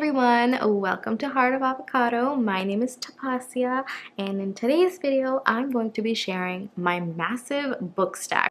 everyone, welcome to Heart of Avocado. My name is Tapasia, and in today's video I'm going to be sharing my massive book stack.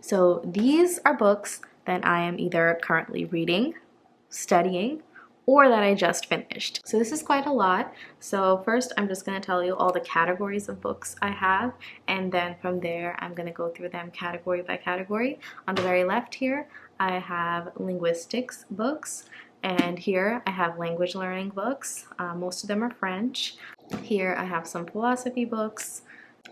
So these are books that I am either currently reading, studying, or that I just finished. So this is quite a lot. So first I'm just going to tell you all the categories of books I have, and then from there I'm going to go through them category by category. On the very left here I have linguistics books, and here I have language learning books. Most of them are French. Here I have some philosophy books.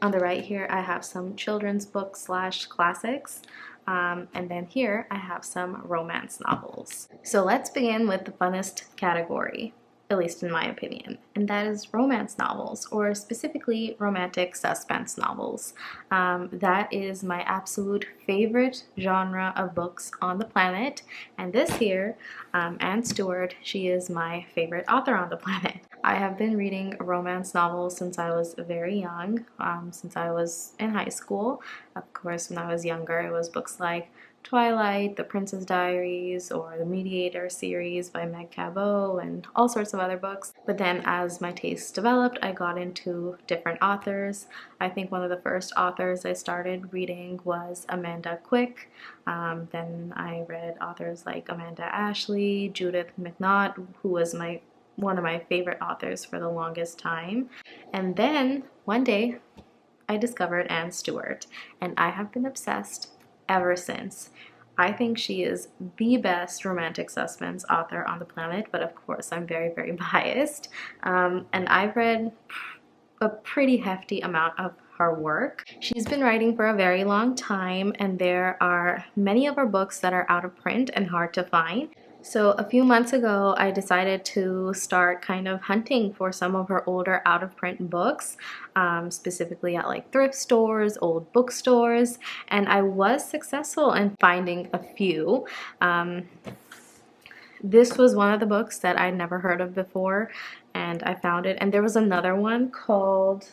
On the right here I have some children's books slash classics. And then here I have some romance novels. So let's begin with the funnest category, at least in my opinion, and that is romance novels, or specifically romantic suspense novels. That is my absolute favorite genre of books on the planet, and this here, Anne Stewart, she is my favorite author on the planet. I have been reading romance novels since I was very young, since I was in high school. Of course, when I was younger, it was books like Twilight, The Princess Diaries, or the Mediator series by Meg Cabot, and all sorts of other books. But then as my tastes developed, I got into different authors. I think one of the first authors I started reading was Amanda Quick. Then I read authors like Amanda Ashley, Judith McNaught, who was one of my favorite authors for the longest time. And then one day I discovered Anne Stewart, and I have been obsessed ever since. I think she is the best romantic suspense author on the planet, but of course I'm very, very biased. And I've read a pretty hefty amount of her work. She's been writing for a very long time, and there are many of her books that are out of print and hard to find. So a few months ago, I decided to start kind of hunting for some of her older out-of-print books, specifically at like thrift stores, old bookstores, and I was successful in finding a few. This was one of the books that I'd never heard of before, and I found it. And there was another one called,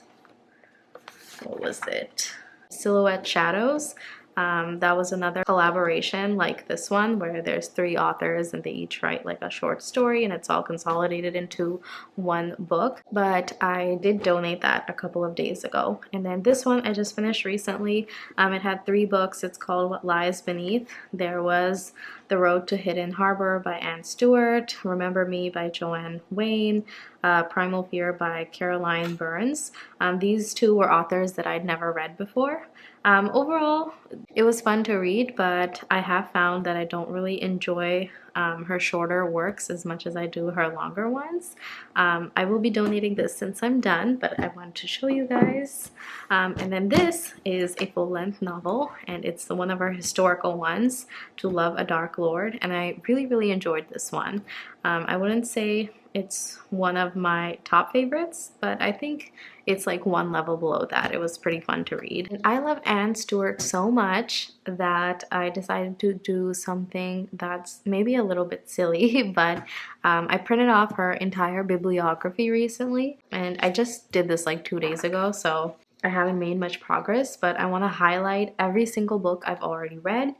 what was it? Silhouette Shadows. That was another collaboration like this one, where there's 3 authors and they each write like a short story and it's all consolidated into one book. But I did donate that a couple of days ago. And then this one I just finished recently. It had 3 books. It's called What Lies Beneath. There was The Road to Hidden Harbor by Anne Stewart, Remember Me by Joanne Wayne, Primal Fear by Caroline Burns. These 2 were authors that I'd never read before. Overall, it was fun to read, but I have found that I don't really enjoy her shorter works as much as I do her longer ones. I will be donating this since I'm done, but I wanted to show you guys. And then this is a full-length novel, and it's one of her historical ones, To Love a Dark Lord, and I really, really enjoyed this one. I wouldn't say it's one of my top favorites, but I think it's like one level below that. It was pretty fun to read. And I love Anne Stewart so much that I decided to do something that's maybe a little bit silly, but I printed off her entire bibliography recently, and I just did this like 2 days ago, so I haven't made much progress, but I want to highlight every single book I've already read.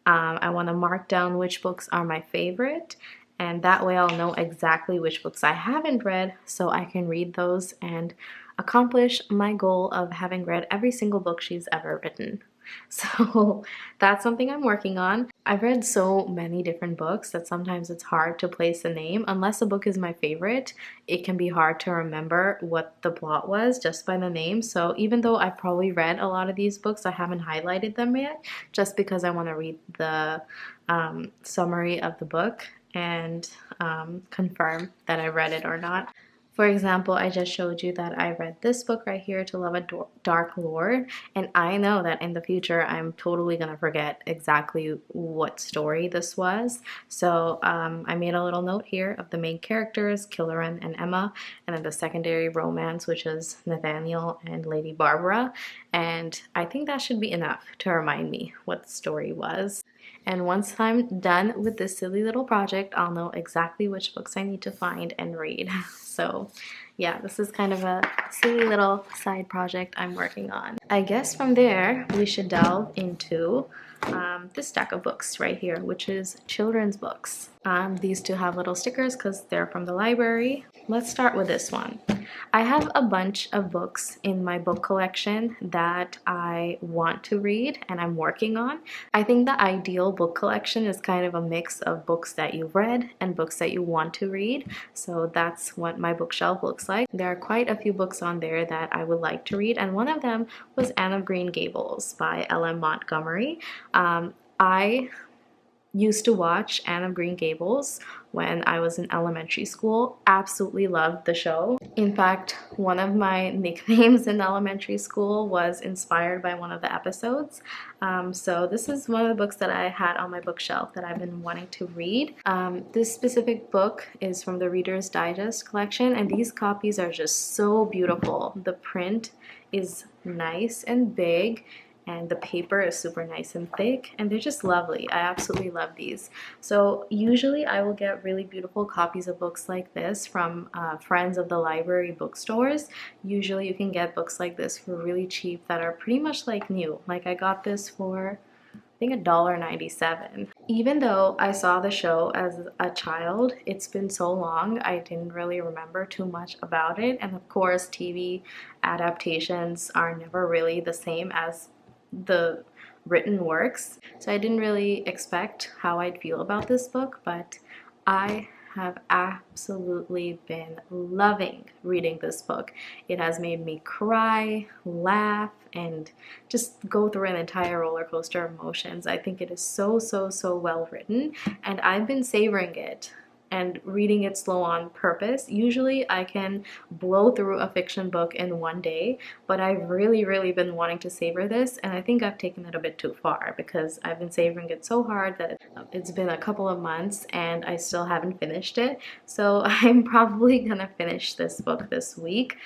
I want to mark down which books are my favorite, and that way I'll know exactly which books I haven't read, so I can read those and accomplish my goal of having read every single book she's ever written. So that's something I'm working on. I've read so many different books that sometimes it's hard to place a name. Unless a book is my favorite, it can be hard to remember what the plot was just by the name. So even though I've probably read a lot of these books, I haven't highlighted them yet, just because I want to read the summary of the book and confirm that I read it or not. For example, I just showed you that I read this book right here, To Love a Dark Lord, and I know that in the future I'm totally gonna forget exactly what story this was. So I made a little note here of the main characters, Killeran and Emma, and then the secondary romance, which is Nathaniel and Lady Barbara, and I think that should be enough to remind me what the story was. And once I'm done with this silly little project, I'll know exactly which books I need to find and read. So yeah, this is kind of a silly little side project I'm working on. I guess from there we should delve into this stack of books right here, which is children's books. These two have little stickers because they're from the library. Let's start with this one. I have a bunch of books in my book collection that I want to read and I'm working on. I think the ideal book collection is kind of a mix of books that you've read and books that you want to read. So that's what my bookshelf looks like. There are quite a few books on there that I would like to read, and one of them was Anne of Green Gables by L.M. Montgomery. I used to watch Anne of Green Gables when I was in elementary school. Absolutely loved the show. In fact, one of my nicknames in elementary school was inspired by one of the episodes. So this is one of the books that I had on my bookshelf that I've been wanting to read. This specific book is from the Reader's Digest collection, and these copies are just so beautiful. The print is nice and big, and the paper is super nice and thick, and they're just lovely. I absolutely love these. So usually I will get really beautiful copies of books like this from friends of the library bookstores. Usually you can get books like this for really cheap that are pretty much like new. Like I got this for I think $1.97. Even though I saw the show as a child, it's been so long I didn't really remember too much about it. And of course TV adaptations are never really the same as the written works, so I didn't really expect how I'd feel about this book, but I have absolutely been loving reading this book. It has made me cry, laugh, and just go through an entire roller coaster of emotions. I think it is so well written, and I've been savoring it and reading it slow on purpose. Usually I can blow through a fiction book in one day, but I've really been wanting to savor this, and I think I've taken it a bit too far because I've been savoring it so hard that it's been a couple of months and I still haven't finished it. So I'm probably gonna finish this book this week,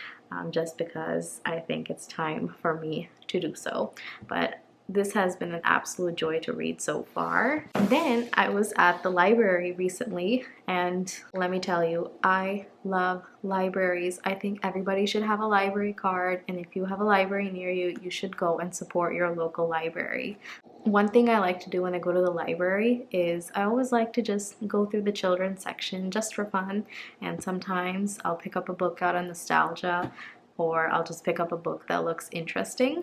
just because I think it's time for me to do so. But this has been an absolute joy to read so far. And then I was at the library recently, and let me tell you, I love libraries. I think everybody should have a library card, and if you have a library near you, you should go and support your local library. One thing I like to do when I go to the library is I always like to just go through the children's section just for fun, and sometimes I'll pick up a book out of nostalgia, or I'll just pick up a book that looks interesting.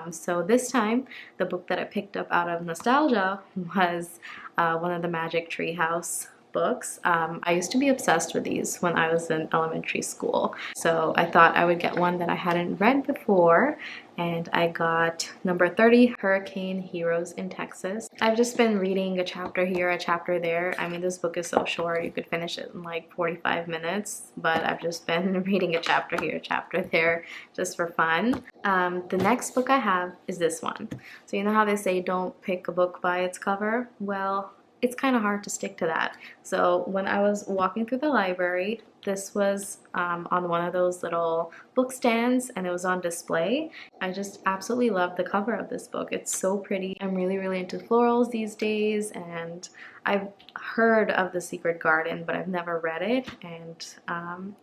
So this time, the book that I picked up out of nostalgia was one of the Magic Treehouse books. I used to be obsessed with these when I was in elementary school. So I thought I would get one that I hadn't read before, and I got number 30, Hurricane Heroes in Texas. I've just been reading a chapter here, a chapter there. I mean, this book is so short, you could finish it in like 45 minutes, but I've just been reading a chapter here, a chapter there, just for fun. The next book I have is this one. So you know how they say don't pick a book by its cover? Well, it's kind of hard to stick to that. So when I was walking through the library, this was on one of those little book stands, and it was on display. I just absolutely love the cover of this book. It's so pretty. I'm really into florals these days, and I've heard of The Secret Garden, but I've never read it, and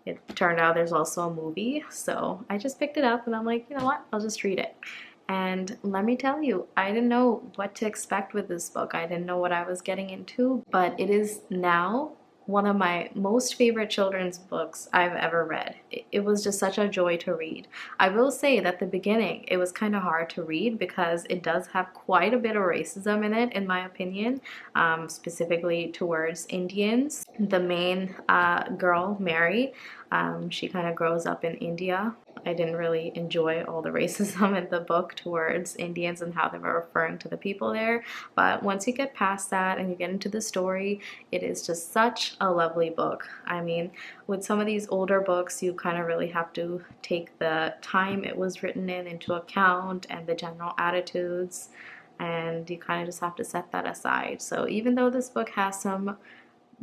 it turned out there's also a movie, so I just picked it up and I'm like, you know what, I'll just read it. And let me tell you, I didn't know what to expect with this book. I didn't know what I was getting into, but it is now one of my most favorite children's books I've ever read. It was just such a joy to read. I will say that the beginning, it was kind of hard to read because it does have quite a bit of racism in it, in my opinion, specifically towards Indians. The main girl, Mary, she kind of grows up in India. I didn't really enjoy all the racism in the book towards Indians and how they were referring to the people there. But once you get past that and you get into the story, it is just such a lovely book. I mean, with some of these older books, you kind of really have to take the time it was written in into account and the general attitudes, and you kind of just have to set that aside. So even though this book has some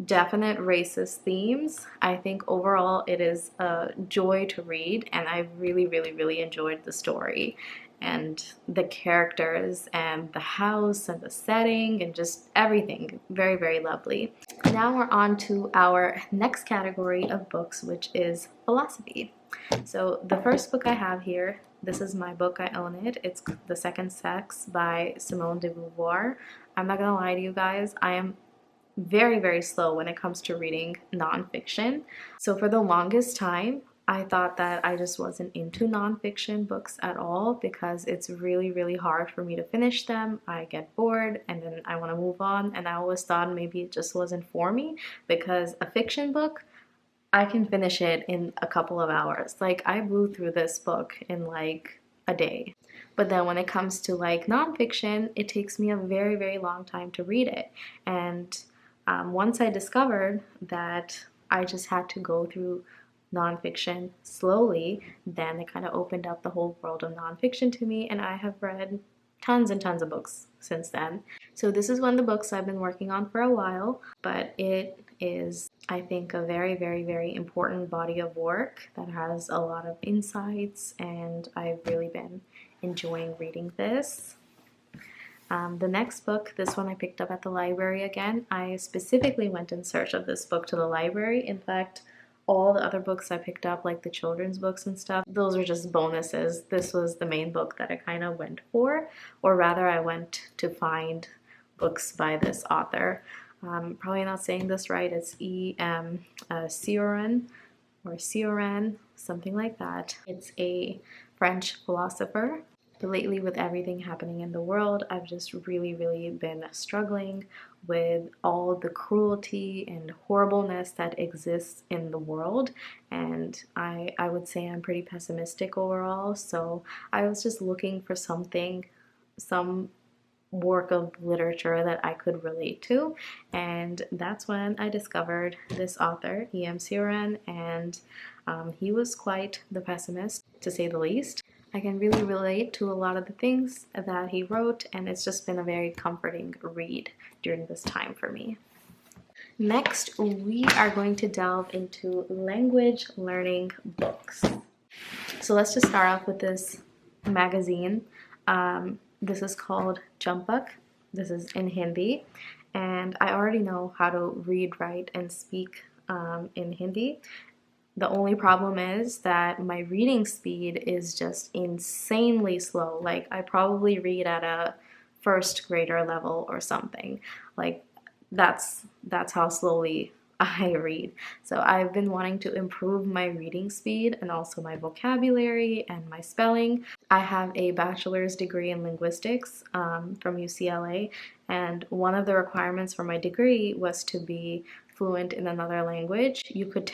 definite racist themes, I think overall it is a joy to read, and I really enjoyed the story. and the characters and the house and the setting and just everything. Very, very lovely. Now we're on to our next category of books, which is philosophy. So the first book I have here, this is my book, I own it. It's The Second Sex by Simone de Beauvoir. I'm not gonna lie to you guys, I am very, very slow when it comes to reading nonfiction. So for the longest time, I thought that I just wasn't into nonfiction books at all because it's really, really hard for me to finish them. I get bored and then I want to move on, and I always thought maybe it just wasn't for me because a fiction book, I can finish it in a couple of hours. Like, I blew through this book in like a day. But then when it comes to like nonfiction, it takes me a very, very long time to read it. And once I discovered that I just had to go through nonfiction slowly, then it kind of opened up the whole world of nonfiction to me, and I have read tons and tons of books since then. So this is one of the books I've been working on for a while, but it is, I think, a very, very, very important body of work that has a lot of insights, and I've really been enjoying reading this. The next book, this one I picked up at the library again. I specifically went in search of this book to the library. In fact, all the other books I picked up, like the children's books and stuff, those were just bonuses. This was the main book that I kind of went for, or rather I went to find books by this author. Probably not saying this right. It's E.M. Cioran or Cioran, something like that. It's a French philosopher. But lately, with everything happening in the world, I've just really, really been struggling with all the cruelty and horribleness that exists in the world. And I would say I'm pretty pessimistic overall. So I was just looking for something, some work of literature that I could relate to. And that's when I discovered this author, E.M. Cioran, and he was quite the pessimist, to say the least. I can really relate to a lot of the things that he wrote, and it's just been a very comforting read during this time for me. Next, we are going to delve into language learning books. So let's just start off with this magazine. This is called Champak. This is in Hindi, and I already know how to read, write, and speak in Hindi. The only problem is that my reading speed is just insanely slow. Like, I probably read at a first grader level or something. Like, that's how slowly I read. So I've been wanting to improve my reading speed and also my vocabulary and my spelling. I have a bachelor's degree in linguistics from UCLA, and one of the requirements for my degree was to be fluent in another language. You could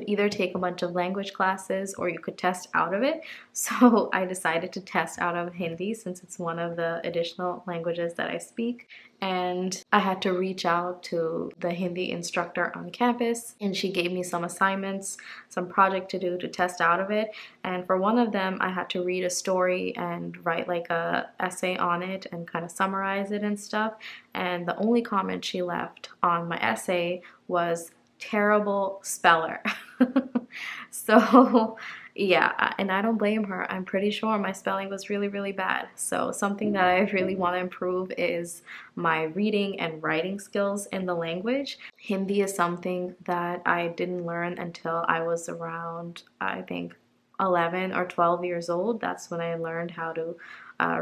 either take a bunch of language classes or you could test out of it. So I decided to test out of Hindi since it's one of the additional languages that I speak. And I had to reach out to the Hindi instructor on campus, and she gave me some assignments, some project to do to test out of it. And for one of them, I had to read a story and write like a essay on it and kind of summarize it and stuff. And the only comment she left on my essay was terrible speller. So yeah, and I don't blame her. I'm pretty sure my spelling was really, really bad. So something that I really want to improve is my reading and writing skills in the language. Hindi is something that I didn't learn until I was around, I think, 11 or 12 years old. That's when I learned how to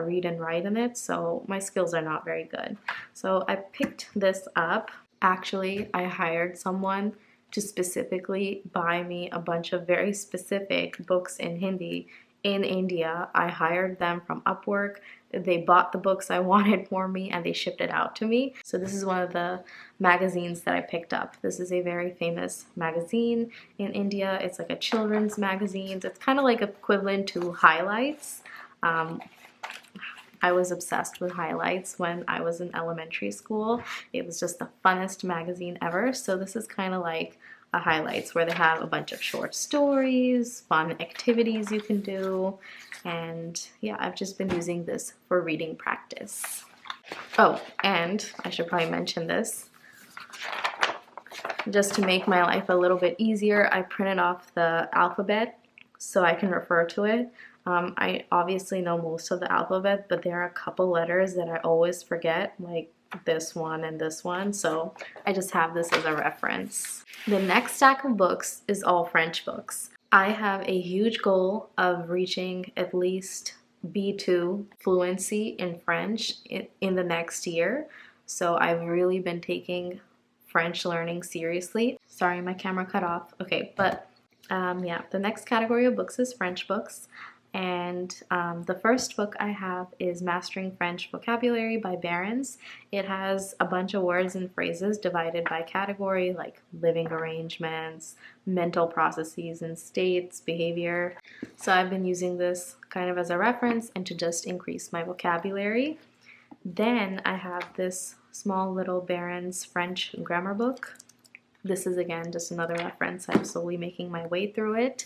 read and write in it. So my skills are not very good. So I picked this up. Actually, I hired someone to specifically buy me a bunch of very specific books in Hindi in India. I hired them from Upwork. They bought the books I wanted for me and they shipped it out to me. So this is one of the magazines that I picked up. This is a very famous magazine in India. It's like a children's magazine. It's kind of like equivalent to Highlights. I was obsessed with Highlights when I was in elementary school. It was just the funnest magazine ever. So this is kind of like a Highlights where they have a bunch of short stories, fun activities you can do. And yeah, I've just been using this for reading practice. Oh, and I should probably mention this. Just to make my life a little bit easier, I printed off the alphabet so I can refer to it. I obviously know most of the alphabet, but there are a couple letters that I always forget, like this one and this one, so I just have this as a reference. The next stack of books is all French books. I have a huge goal of reaching at least B2 fluency in French in the next year, so I've really been taking French learning seriously. Sorry, my camera cut off. Okay, but yeah, the next category of books is French books. And the first book I have is Mastering French Vocabulary by Barron's. It has a bunch of words and phrases divided by category, like living arrangements, mental processes and states, behavior. So I've been using this kind of as a reference and to just increase my vocabulary. Then I have this small little Barron's French grammar book. This is again just another reference. I'm slowly making my way through it.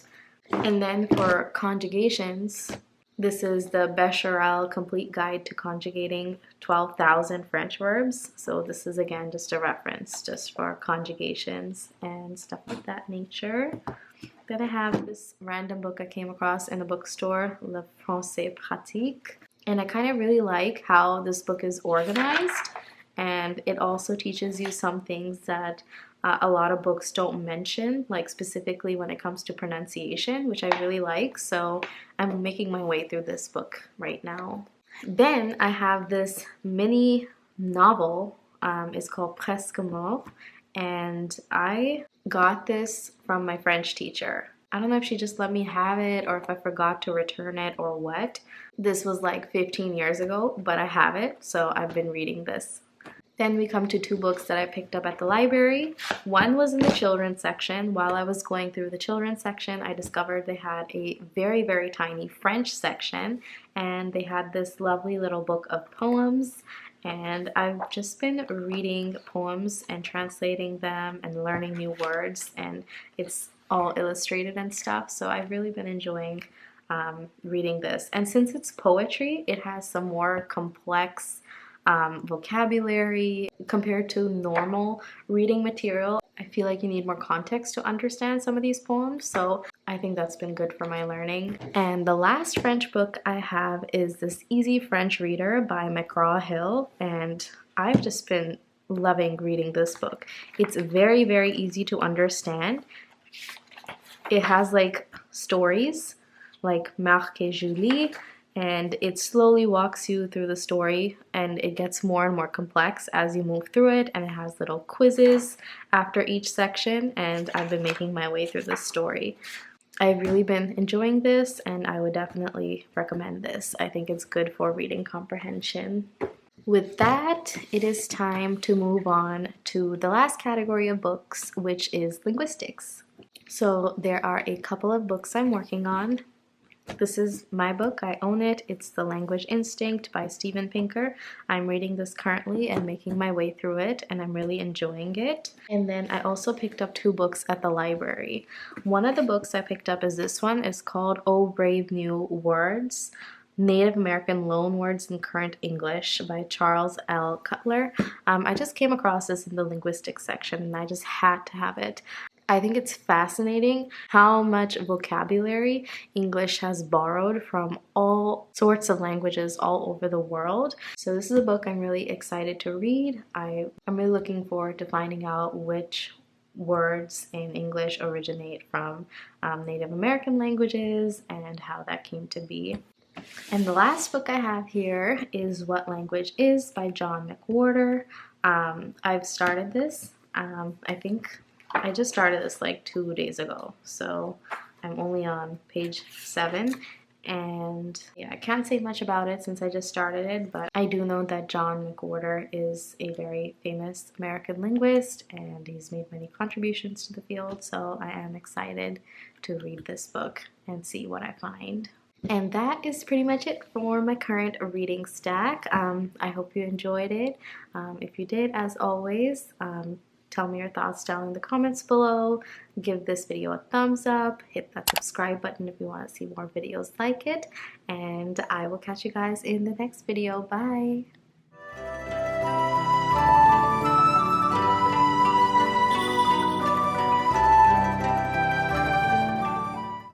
And then for conjugations, this is the Becherel Complete Guide to Conjugating 12,000 French Verbs. So this is again just a reference just for conjugations and stuff of that nature. Then I have this random book I came across in a bookstore, Le Français Pratique. And I kind of really like how this book is organized, and it also teaches you some things that a lot of books don't mention, like specifically when it comes to pronunciation, which I really like. So I'm making my way through this book right now. Then I have this mini novel. It's called Presque Mort, and I got this from my French teacher. I don't know if she just let me have it or if I forgot to return it or what. This was like 15 years ago, but I have it, so I've been reading this. Then we come to two books that I picked up at the library. One was in the children's section. While I was going through the children's section, I discovered they had a very, very tiny French section, and they had this lovely little book of poems. And I've just been reading poems and translating them and learning new words, and it's all illustrated and stuff, so I've really been enjoying reading this. And since it's poetry, it has some more complex vocabulary compared to normal reading material. I feel like you need more context to understand some of these poems, so I think that's been good for my learning. And the last French book I have is this Easy French Reader by McGraw-Hill, and I've just been loving reading this book. It's very, very easy to understand. It has like stories like Marc et Julie, and it slowly walks you through the story, and it gets more and more complex as you move through it, and it has little quizzes after each section, and I've been making my way through this story. I've really been enjoying this, and I would definitely recommend this. I think it's good for reading comprehension. With that, it is time to move on to the last category of books, which is linguistics. So there are a couple of books I'm working on. This is my book. I own it. It's The Language Instinct by Steven Pinker. I'm reading this currently and making my way through it, and I'm really enjoying it. And then I also picked up two books at the library. One of the books I picked up is this one. It's called Oh Brave New Words, Native American Loanwords in Current English by Charles L. Cutler. I just came across this in the linguistics section, and I just had to have it. I think it's fascinating how much vocabulary English has borrowed from all sorts of languages all over the world. So this is a book I'm really excited to read. I'm really looking forward to finding out which words in English originate from Native American languages and how that came to be. And the last book I have here is What Language Is by John McWhorter. I've started this. I think I just started this like 2 days ago, so I'm only on page 7, and yeah, I can't say much about it since I just started it, but I do know that John McWhorter is a very famous American linguist, and he's made many contributions to the field, so I am excited to read this book and see what I find. And that is pretty much it for my current reading stack. I hope you enjoyed it. If you did, as always, tell me your thoughts down in the comments below. Give this video a thumbs up. Hit that subscribe button if you want to see more videos like it. And I will catch you guys in the next video. Bye!